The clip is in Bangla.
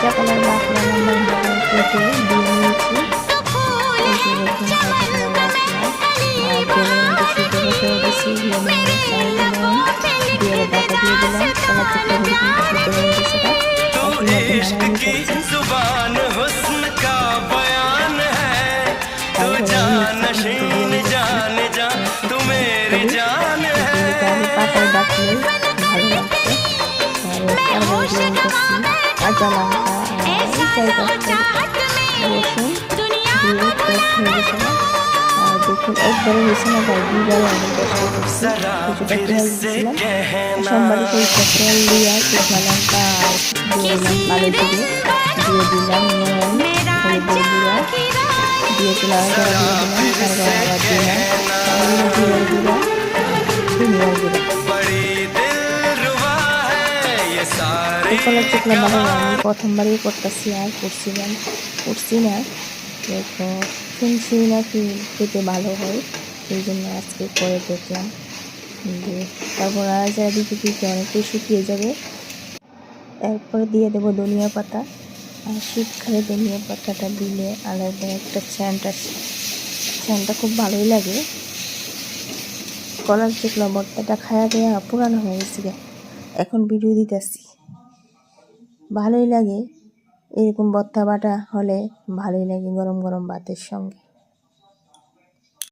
কাঁচা কলার বাকলা লম্বা কেটে দিয়ে নিয়েছি। এই যে দেখুন কাঁচা কলার বাকলা আর তেলের মধ্যে সিদ্ধ বসিয়ে দিচ্ছি, লেমন লেমন দিয়ে ডাটা দিয়ে দিলাম। কলার চোখলাগুলি কিন্তু সিদ্ধ হয়ে গেছে, এখন মধ্যে নামাই নিতেছি। তারপরে আমি পাতায় ডাকলেই ভালো লাগছে। তারপরে দিয়ে নিতেছি কাঁচা লঙ্কা আর 4-5টা রসুন দিয়ে পেস্ট হয়ে গেছে। আর দেখুন একবারে হয়েছে না, তাই 2বারে অনেক কষ্ট করছি, কিছুটা পেঁয়াজ দিয়েছিলাম। সোমবারে সরিষার তেল দিয়ে শুকনো লঙ্কা আর দিয়ে দিলাম কালো জিরে, দিয়ে দিলাম নুন, হলুদের গুঁড়া দিয়েছিলাম, দিয়ে দিলাম, তারপর আবার দিলাম জিরার গুঁড়া, ধনিয়ার গুঁড়া। এই কলার চোখলা বানানো আমি প্রথমবারই করতেছি, আর করছি না, তো শুনছি নাকি খেতে ভালো হয়, সেই জন্য আজকে করে দেখলাম। তারপর আর যা দিকে দিকে অনেকটাই শুকিয়ে যাবে। এরপরে দিয়ে দেবো ধনিয়া পাতা, আর শীতকালে ধনিয়া পাতাটা দিলে আলাদা একটা স্যান্টটা খুব ভালোই লাগে। কলার চোখলা ভর্তাটা খায়া দেয়া পুরানো হয়ে গেছে, এখন ভিডিও দিতেছি। ভালোই লাগে, এরকম ভর্তা বাটা হলে ভালোই লাগে গরম গরম ভাতের সঙ্গে।